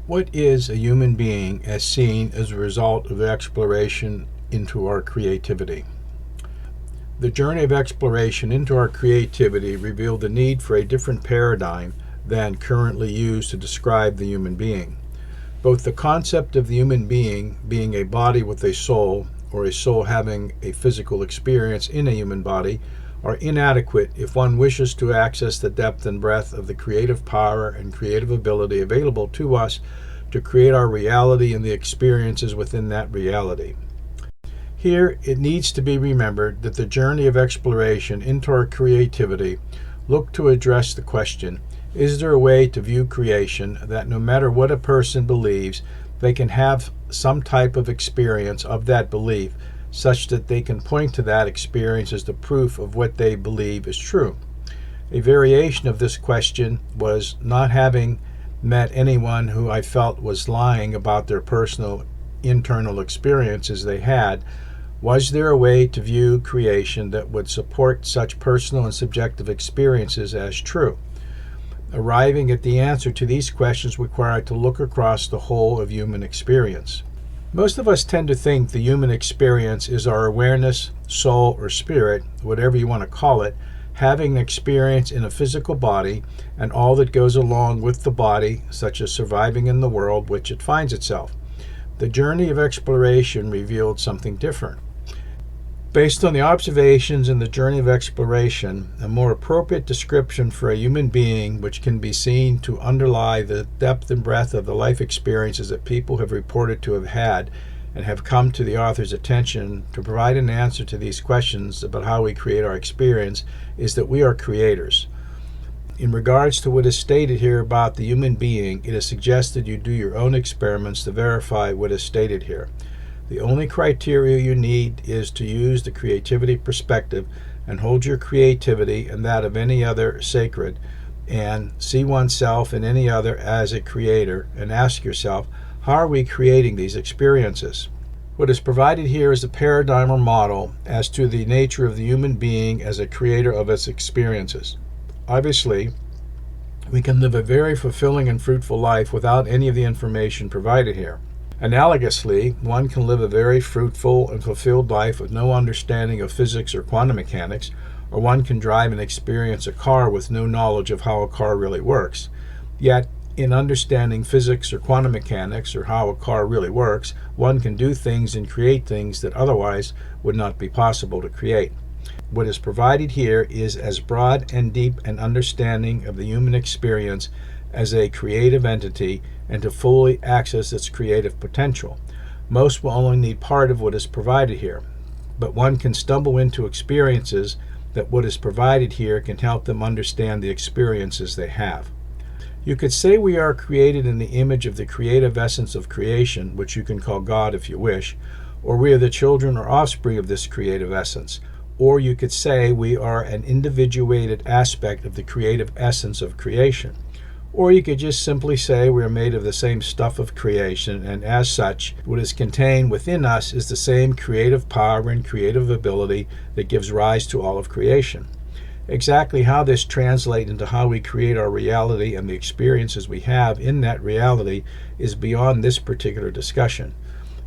What is a human being as seen as a result of exploration into our creativity? The journey of exploration into our creativity revealed the need for a different paradigm than currently used to describe the human being. Both the concept of the human being being a body with a soul, or a soul having a physical experience in a human body, are inadequate if one wishes to access the depth and breadth of the creative power and creative ability available to us to create our reality and the experiences within that reality. Here, it needs to be remembered that the journey of exploration into our creativity looked to address the question, is there a way to view creation that no matter what a person believes, they can have some type of experience of that belief, such that they can point to that experience as the proof of what they believe is true? A variation of this question was, not having met anyone who I felt was lying about their personal internal experiences they had, was there a way to view creation that would support such personal and subjective experiences as true? Arriving at the answer to these questions required to look across the whole of human experience. Most of us tend to think the human experience is our awareness, soul, or spirit, whatever you want to call it, having an experience in a physical body and all that goes along with the body, such as surviving in the world which it finds itself. The journey of exploration revealed something different. Based on the observations in the journey of exploration, a more appropriate description for a human being which can be seen to underlie the depth and breadth of the life experiences that people have reported to have had and have come to the author's attention to provide an answer to these questions about how we create our experience is that we are creators. In regards to what is stated here about the human being, it is suggested you do your own experiments to verify what is stated here. The only criteria you need is to use the creativity perspective and hold your creativity and that of any other sacred, and see oneself and any other as a creator, and ask yourself, how are we creating these experiences? What is provided here is a paradigm or model as to the nature of the human being as a creator of its experiences. Obviously, we can live a very fulfilling and fruitful life without any of the information provided here. Analogously, one can live a very fruitful and fulfilled life with no understanding of physics or quantum mechanics, or one can drive and experience a car with no knowledge of how a car really works. Yet, in understanding physics or quantum mechanics or how a car really works, one can do things and create things that otherwise would not be possible to create. What is provided here is as broad and deep an understanding of the human experience as a creative entity and to fully access its creative potential. Most will only need part of what is provided here, but one can stumble into experiences that what is provided here can help them understand the experiences they have. You could say we are created in the image of the creative essence of creation, which you can call God if you wish, or we are the children or offspring of this creative essence. Or you could say we are an individuated aspect of the creative essence of creation. Or you could just simply say we are made of the same stuff of creation, and as such, what is contained within us is the same creative power and creative ability that gives rise to all of creation. Exactly how this translates into how we create our reality and the experiences we have in that reality is beyond this particular discussion.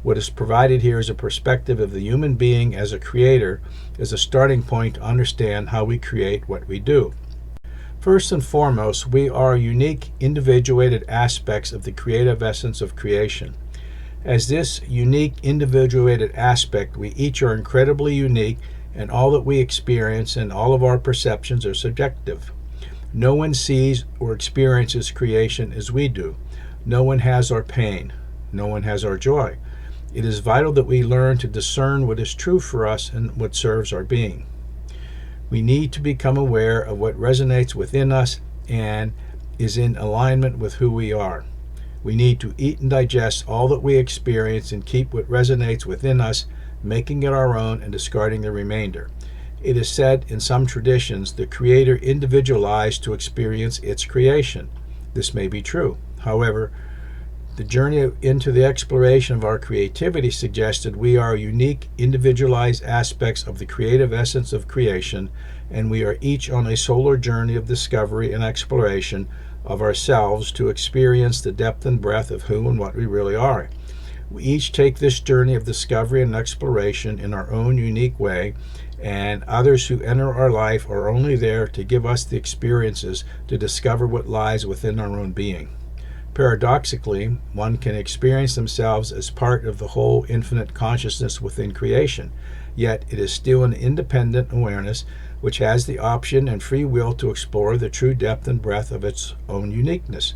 What is provided here is a perspective of the human being as a creator as a starting point to understand how we create what we do. First and foremost, we are unique, individuated aspects of the creative essence of creation. As this unique, individuated aspect, we each are incredibly unique, and all that we experience and all of our perceptions are subjective. No one sees or experiences creation as we do. No one has our pain. No one has our joy. It is vital that we learn to discern what is true for us and what serves our being. We need to become aware of what resonates within us and is in alignment with who we are. We need to eat and digest all that we experience and keep what resonates within us, making it our own and discarding the remainder. It is said in some traditions the Creator individualized to experience its creation. This may be true. However, the journey into the exploration of our creativity suggested we are unique, individualized aspects of the creative essence of creation, and we are each on a solar journey of discovery and exploration, of ourselves to experience the depth and breadth of who and what we really are. We each take this journey of discovery and exploration in our own unique way, and others who enter our life are only there to give us the experiences to discover what lies within our own being. Paradoxically, one can experience themselves as part of the whole infinite consciousness within creation, yet it is still an independent awareness which has the option and free will to explore the true depth and breadth of its own uniqueness.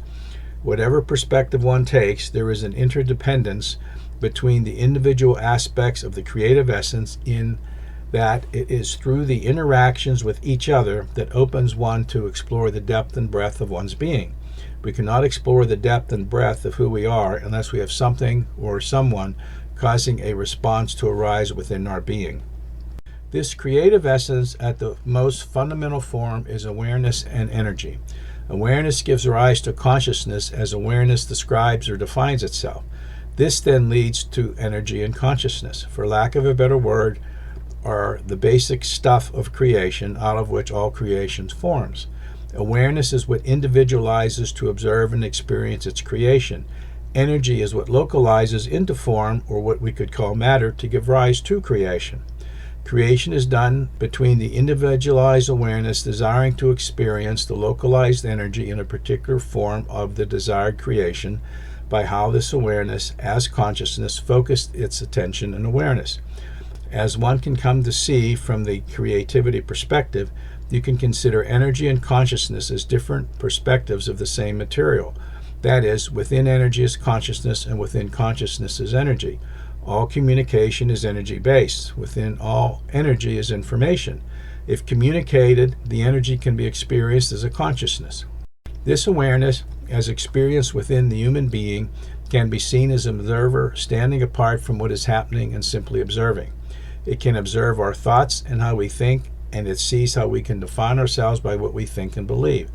Whatever perspective one takes, there is an interdependence between the individual aspects of the creative essence, in that it is through the interactions with each other that opens one to explore the depth and breadth of one's being. We cannot explore the depth and breadth of who we are unless we have something or someone causing a response to arise within our being. This creative essence at the most fundamental form is awareness and energy. Awareness gives rise to consciousness as awareness describes or defines itself. This then leads to energy and consciousness. For lack of a better word, are the basic stuff of creation out of which all creation forms. Awareness is what individualizes to observe and experience its creation. Energy is what localizes into form, or what we could call matter, to give rise to creation. Creation is done between the individualized awareness desiring to experience the localized energy in a particular form of the desired creation by how this awareness, as consciousness, focused its attention and awareness. As one can come to see from the creativity perspective, you can consider energy and consciousness as different perspectives of the same material. That is, within energy is consciousness, and within consciousness is energy. All communication is energy-based. Within all energy is information. If communicated, the energy can be experienced as a consciousness. This awareness, as experienced within the human being, can be seen as an observer standing apart from what is happening and simply observing. It can observe our thoughts and how we think, and it sees how we can define ourselves by what we think and believe.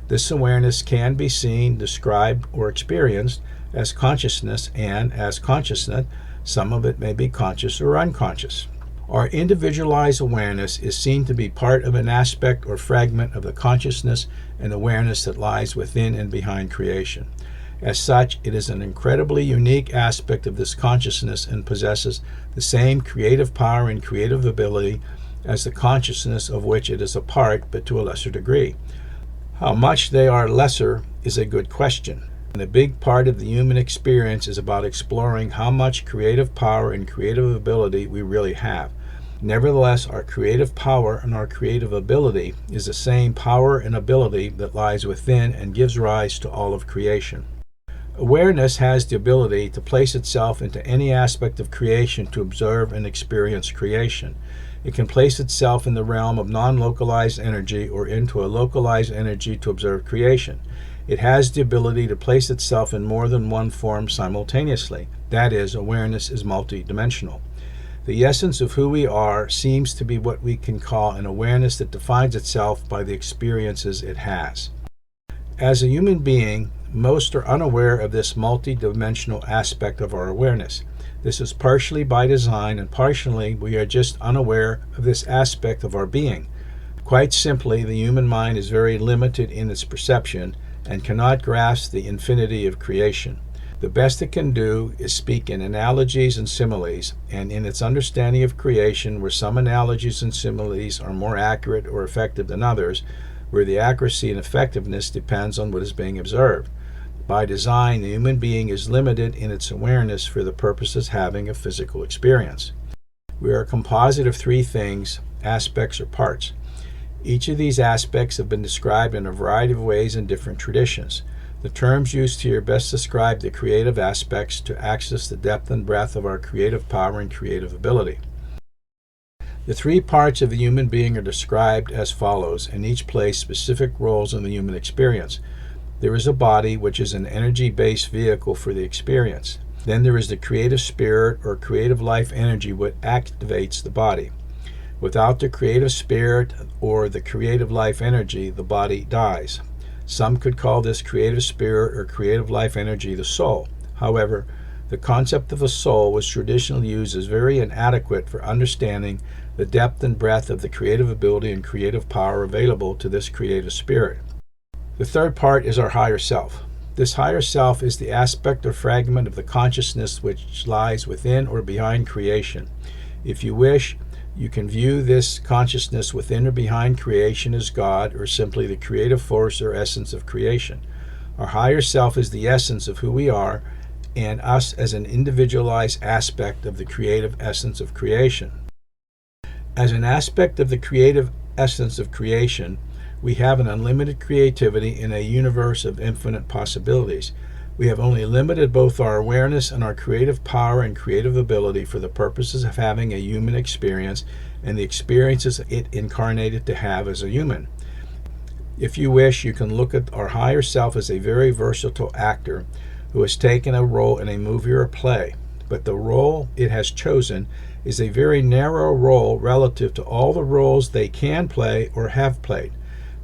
This awareness can be seen, described, or experienced as consciousness, and as consciousness, some of it may be conscious or unconscious. Our individualized awareness is seen to be part of an aspect or fragment of the consciousness and awareness that lies within and behind creation. As such, it is an incredibly unique aspect of this consciousness and possesses the same creative power and creative ability as the consciousness of which it is a part, but to a lesser degree. How much they are lesser is a good question. And a big part of the human experience is about exploring how much creative power and creative ability we really have. Nevertheless, our creative power and our creative ability is the same power and ability that lies within and gives rise to all of creation. Awareness has the ability to place itself into any aspect of creation to observe and experience creation. It can place itself in the realm of non-localized energy or into a localized energy to observe creation. It has the ability to place itself in more than one form simultaneously. That is, awareness is multidimensional. The essence of who we are seems to be what we can call an awareness that defines itself by the experiences it has. As a human being, most are unaware of this multidimensional aspect of our awareness. This is partially by design, and partially we are just unaware of this aspect of our being. Quite simply, the human mind is very limited in its perception and cannot grasp the infinity of creation. The best it can do is speak in analogies and similes, and in its understanding of creation, where some analogies and similes are more accurate or effective than others, where the accuracy and effectiveness depends on what is being observed. By design, the human being is limited in its awareness for the purposes of having a physical experience. We are a composite of three things, aspects or parts. Each of these aspects have been described in a variety of ways in different traditions. The terms used here best describe the creative aspects to access the depth and breadth of our creative power and creative ability. The three parts of the human being are described as follows, and each plays specific roles in the human experience. There is a body, which is an energy-based vehicle for the experience. Then there is the creative spirit or creative life energy, which activates the body. Without the creative spirit or the creative life energy, the body dies. Some could call this creative spirit or creative life energy the soul. However, the concept of a soul was traditionally used as very inadequate for understanding the depth and breadth of the creative ability and creative power available to this creative spirit. The third part is our higher self. This higher self is the aspect or fragment of the consciousness which lies within or behind creation. If you wish, you can view this consciousness within or behind creation as God, or simply the creative force or essence of creation. Our higher self is the essence of who we are, and us as an individualized aspect of the creative essence of creation. As an aspect of the creative essence of creation, we have an unlimited creativity in a universe of infinite possibilities. We have only limited both our awareness and our creative power and creative ability for the purposes of having a human experience and the experiences it incarnated to have as a human. If you wish, you can look at our higher self as a very versatile actor who has taken a role in a movie or a play, but the role it has chosen is a very narrow role relative to all the roles they can play or have played.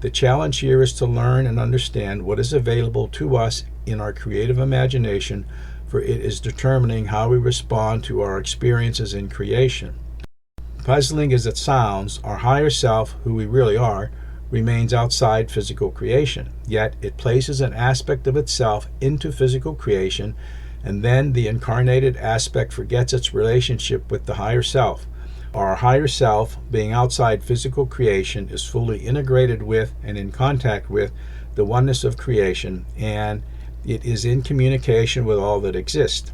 The challenge here is to learn and understand what is available to us in our creative imagination, for it is determining how we respond to our experiences in creation. Puzzling as it sounds, our higher self, who we really are, remains outside physical creation, yet it places an aspect of itself into physical creation, and then the incarnated aspect forgets its relationship with the higher self. Our higher self, being outside physical creation, is fully integrated with and in contact with the oneness of creation, and it is in communication with all that exists.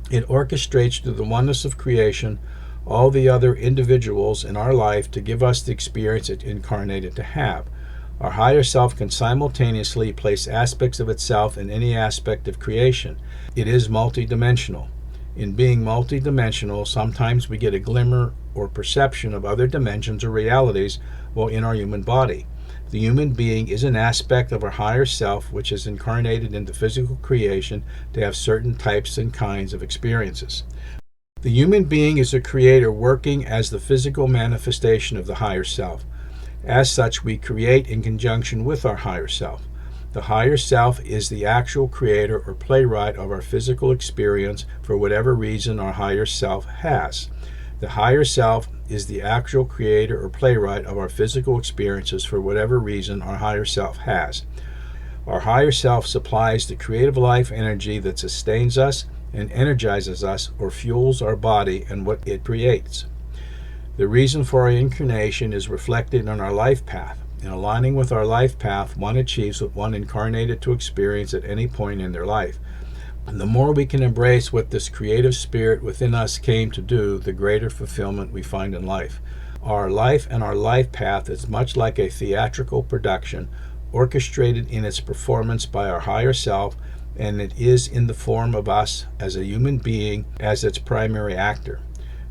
It orchestrates through the oneness of creation all the other individuals in our life to give us the experience it incarnated to have. Our higher self can simultaneously place aspects of itself in any aspect of creation. It is multidimensional. In being multidimensional, sometimes we get a glimmer or perception of other dimensions or realities while in our human body. The human being is an aspect of our higher self which is incarnated into physical creation to have certain types and kinds of experiences. The human being is a creator working as the physical manifestation of the higher self. As such, we create in conjunction with our higher self. The higher self is the actual creator or playwright of our physical experience for whatever reason our higher self has. The higher self is the actual creator or playwright of our physical experiences for whatever reason our higher self has. Our higher self supplies the creative life energy that sustains us and energizes us or fuels our body and what it creates. The reason for our incarnation is reflected in our life path. In aligning with our life path, one achieves what one incarnated to experience at any point in their life. And the more we can embrace what this creative spirit within us came to do, the greater fulfillment we find in life. Our life and our life path is much like a theatrical production, orchestrated in its performance by our higher self, and it is in the form of us as a human being as its primary actor.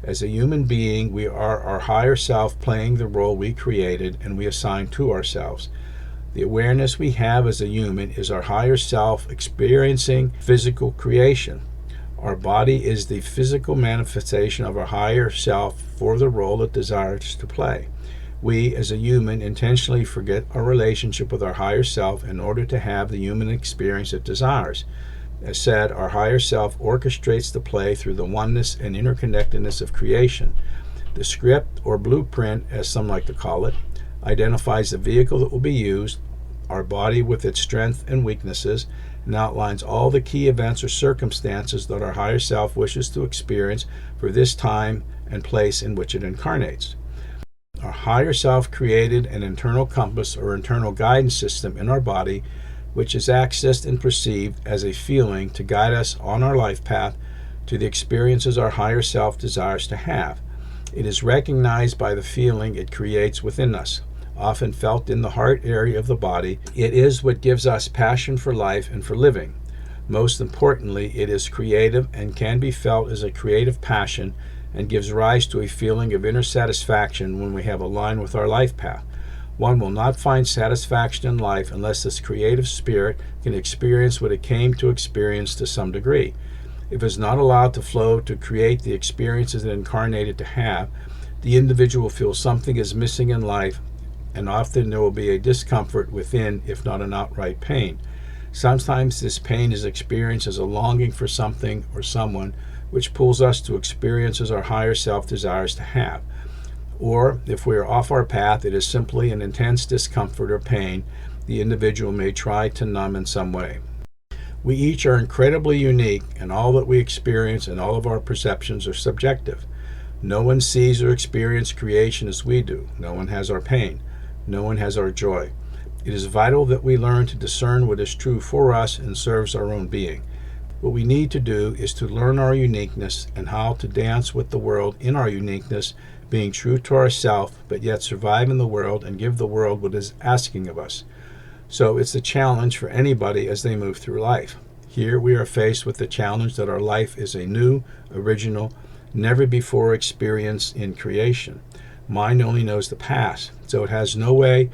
As a human being, we are our higher self playing the role we created and we assign to ourselves. The awareness we have as a human is our higher self experiencing physical creation. Our body is the physical manifestation of our higher self for the role it desires to play. We, as a human, intentionally forget our relationship with our higher self in order to have the human experience it desires. As said, our higher self orchestrates the play through the oneness and interconnectedness of creation. The script, or blueprint, as some like to call it, identifies the vehicle that will be used, our body with its strengths and weaknesses, and outlines all the key events or circumstances that our higher self wishes to experience for this time and place in which it incarnates. Our higher self created an internal compass or internal guidance system in our body, which is accessed and perceived as a feeling to guide us on our life path to the experiences our higher self desires to have. It is recognized by the feeling it creates within us, often felt in the heart area of the body. It is what gives us passion for life and for living. Most importantly, it is creative and can be felt as a creative passion and gives rise to a feeling of inner satisfaction when we have aligned with our life path. One will not find satisfaction in life unless this creative spirit can experience what it came to experience to some degree. If it is not allowed to flow to create the experiences it incarnated to have, the individual feels something is missing in life, and often there will be a discomfort within, if not an outright pain. Sometimes this pain is experienced as a longing for something or someone, which pulls us to experiences our higher self desires to have. Or, if we are off our path, it is simply an intense discomfort or pain, the individual may try to numb in some way. We each are incredibly unique, and all that we experience and all of our perceptions are subjective. No one sees or experiences creation as we do. No one has our pain. No one has our joy. It is vital that we learn to discern what is true for us and serves our own being. What we need to do is to learn our uniqueness and how to dance with the world in our uniqueness, being true to ourselves, but yet survive in the world and give the world what it is asking of us. So it's a challenge for anybody as they move through life. Here we are faced with the challenge that our life is a new, original, never before experience in creation. Mind only knows the past, so it has no way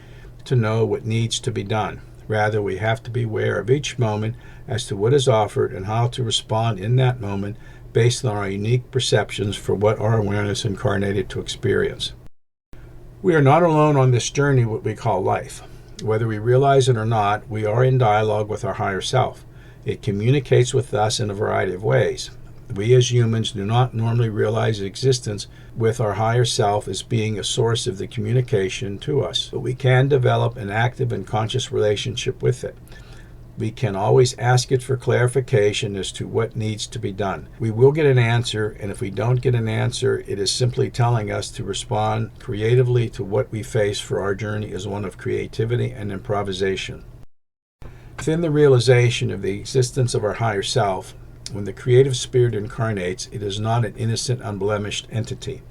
to know what needs to be done. Rather, we have to be aware of each moment as to what is offered and how to respond in that moment based on our unique perceptions for what our awareness incarnated to experience. We are not alone on this journey, what we call life. Whether we realize it or not, we are in dialogue with our higher self. It communicates with us in a variety of ways. We as humans do not normally realize existence with our higher self as being a source of the communication to us, but we can develop an active and conscious relationship with it. We can always ask it for clarification as to what needs to be done. We will get an answer, and if we don't get an answer, it is simply telling us to respond creatively to what we face, for our journey is one of creativity and improvisation. Within the realization of the existence of our higher self, when the creative spirit incarnates, it is not an innocent, unblemished entity.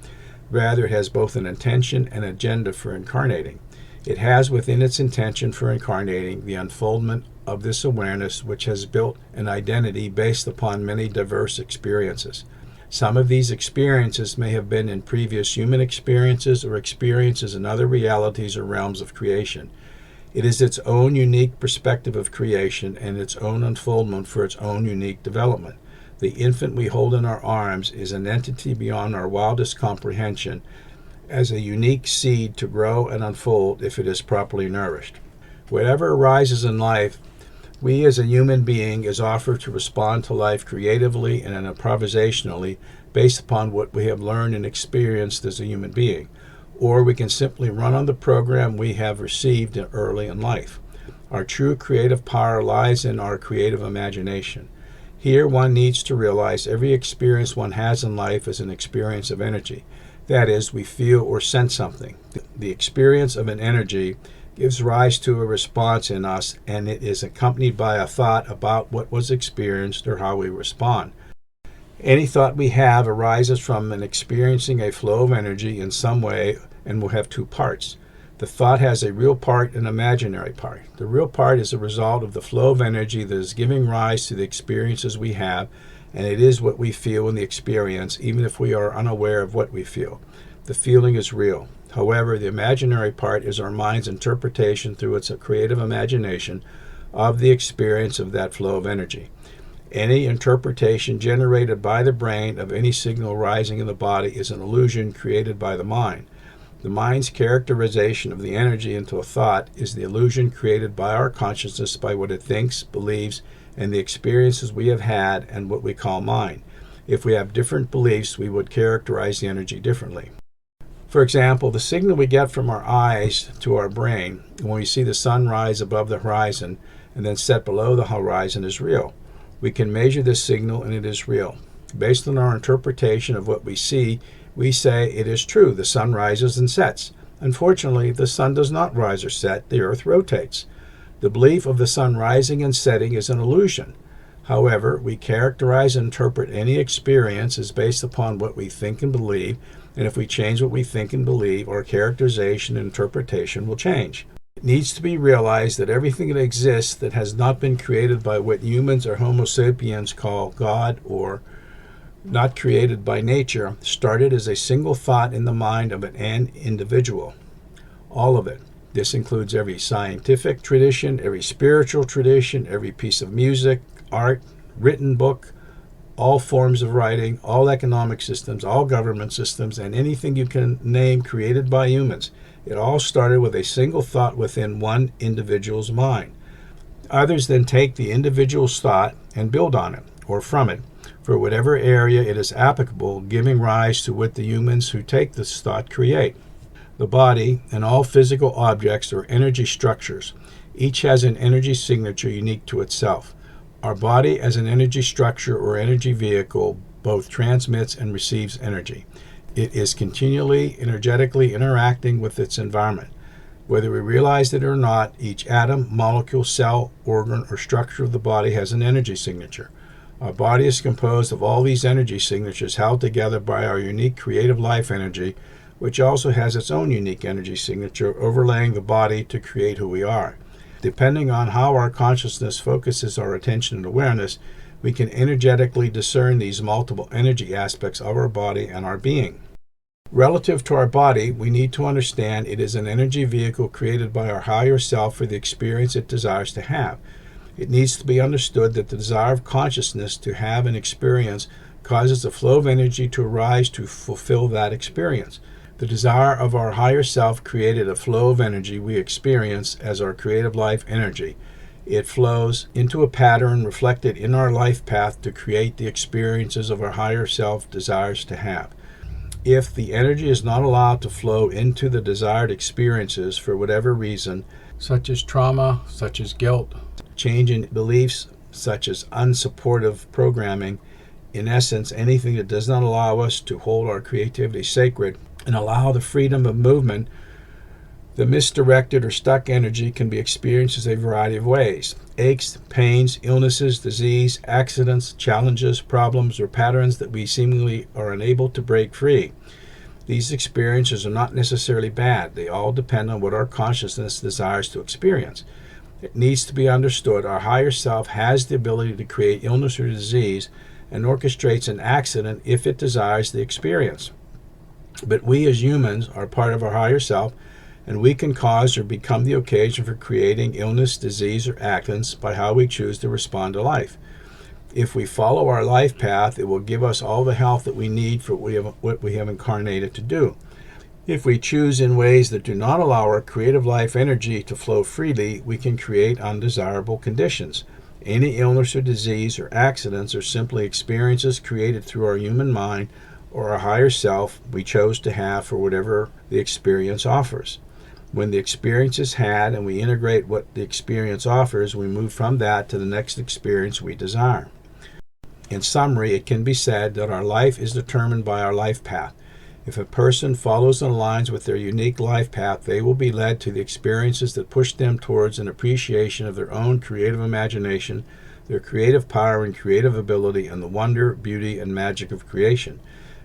Rather, it has both an intention and agenda for incarnating. It has within its intention for incarnating the unfoldment of this awareness, which has built an identity based upon many diverse experiences. Some of these experiences may have been in previous human experiences or experiences in other realities or realms of creation. It is its own unique perspective of creation and its own unfoldment for its own unique development. The infant we hold in our arms is an entity beyond our wildest comprehension, as a unique seed to grow and unfold if it is properly nourished. Whatever arises in life, we as a human being is offered to respond to life creatively and improvisationally based upon what we have learned and experienced as a human being. Or we can simply run on the program we have received early in life. Our true creative power lies in our creative imagination. Here one needs to realize every experience one has in life is an experience of energy. That is, we feel or sense something. The experience of an energy gives rise to a response in us, and it is accompanied by a thought about what was experienced or how we respond. Any thought we have arises from an experiencing a flow of energy in some way and will have two parts. The thought has a real part and an imaginary part. The real part is a result of the flow of energy that is giving rise to the experiences we have, and it is what we feel in the experience, even if we are unaware of what we feel. The feeling is real. However, the imaginary part is our mind's interpretation through its creative imagination of the experience of that flow of energy. Any interpretation generated by the brain of any signal rising in the body is an illusion created by the mind. The mind's characterization of the energy into a thought is the illusion created by our consciousness by what it thinks, believes, and the experiences we have had and what we call mind. If we have different beliefs, we would characterize the energy differently. For example, the signal we get from our eyes to our brain when we see the sun rise above the horizon and then set below the horizon is real. We can measure this signal and it is real. Based on our interpretation of what we see, we say it is true, the sun rises and sets. Unfortunately, the sun does not rise or set, the earth rotates. The belief of the sun rising and setting is an illusion. However, we characterize and interpret any experience as based upon what we think and believe, and if we change what we think and believe, our characterization and interpretation will change. It needs to be realized that everything that exists that has not been created by what humans or Homo sapiens call God, or not created by nature, started as a single thought in the mind of an individual. All of it. This includes every scientific tradition, every spiritual tradition, every piece of music, art, written book, all forms of writing, all economic systems, all government systems, and anything you can name created by humans. It all started with a single thought within one individual's mind. Others then take the individual's thought and build on it, or from it, for whatever area it is applicable, giving rise to what the humans who take this thought create. The body and all physical objects are energy structures. Each has an energy signature unique to itself. Our body, as an energy structure or energy vehicle, both transmits and receives energy. It is continually energetically interacting with its environment. Whether we realize it or not, each atom, molecule, cell, organ, or structure of the body has an energy signature. Our body is composed of all these energy signatures held together by our unique creative life energy, which also has its own unique energy signature overlaying the body to create who we are. Depending on how our consciousness focuses our attention and awareness, we can energetically discern these multiple energy aspects of our body and our being. Relative to our body, we need to understand it is an energy vehicle created by our higher self for the experience it desires to have. It needs to be understood that the desire of consciousness to have an experience causes a flow of energy to arise to fulfill that experience. The desire of our higher self created a flow of energy we experience as our creative life energy. It flows into a pattern reflected in our life path to create the experiences of our higher self desires to have. If the energy is not allowed to flow into the desired experiences for whatever reason, such as trauma, such as guilt, change in beliefs, such as unsupportive programming, in essence, anything that does not allow us to hold our creativity sacred and allow the freedom of movement, the misdirected or stuck energy can be experienced as a variety of ways. Aches, pains, illnesses, disease, accidents, challenges, problems, or patterns that we seemingly are unable to break free. These experiences are not necessarily bad. They all depend on what our consciousness desires to experience. It needs to be understood our higher self has the ability to create illness or disease and orchestrates an accident if it desires the experience. But we as humans are part of our higher self, and we can cause or become the occasion for creating illness, disease, or accidents by how we choose to respond to life. If we follow our life path, it will give us all the health that we need for what we have incarnated to do. If we choose in ways that do not allow our creative life energy to flow freely, we can create undesirable conditions. Any illness or disease or accidents are simply experiences created through our human mind or our higher self we chose to have for whatever the experience offers. When the experience is had and we integrate what the experience offers, we move from that to the next experience we desire. In summary, it can be said that our life is determined by our life path. If a person follows and aligns with their unique life path, they will be led to the experiences that push them towards an appreciation of their own creative imagination, their creative power and creative ability, and the wonder, beauty, and magic of creation.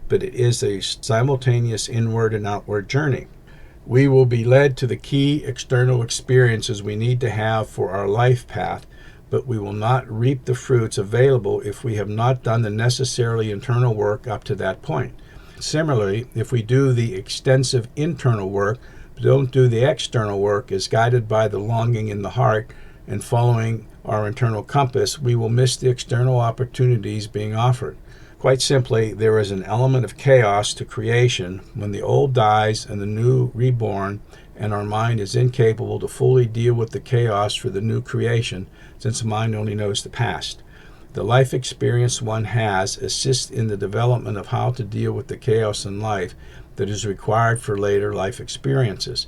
But it is a simultaneous inward and outward journey. We will be led to the key external experiences we need to have for our life path, but we will not reap the fruits available if we have not done the necessarily internal work up to that point. Similarly, if we do the extensive internal work, but don't do the external work as guided by the longing in the heart and following our internal compass, we will miss the external opportunities being offered. Quite simply, there is an element of chaos to creation when the old dies and the new reborn, and our mind is incapable to fully deal with the chaos for the new creation, since the mind only knows the past. The life experience one has assists in the development of how to deal with the chaos in life that is required for later life experiences.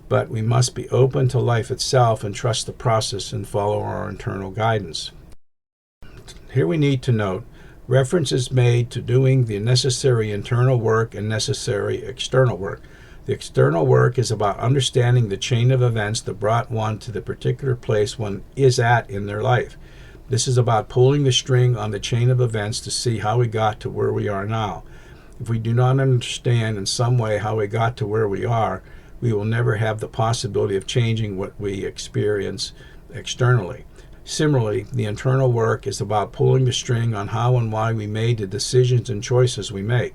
But we must be open to life itself and trust the process and follow our internal guidance. Here we need to note, reference is made to doing the necessary internal work and necessary external work. The external work is about understanding the chain of events that brought one to the particular place one is at in their life. This is about pulling the string on the chain of events to see how we got to where we are now. If we do not understand in some way how we got to where we are, we will never have the possibility of changing what we experience externally. Similarly, the internal work is about pulling the string on how and why we made the decisions and choices we make.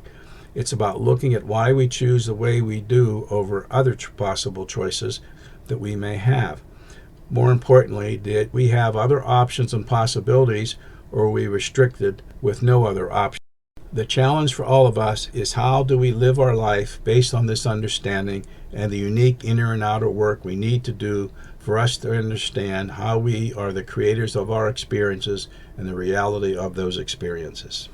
It's about looking at why we choose the way we do over other possible choices that we may have. More importantly, did we have other options and possibilities, or are we restricted with no other option? The challenge for all of us is how do we live our life based on this understanding and the unique inner and outer work we need to do for us to understand how we are the creators of our experiences and the reality of those experiences.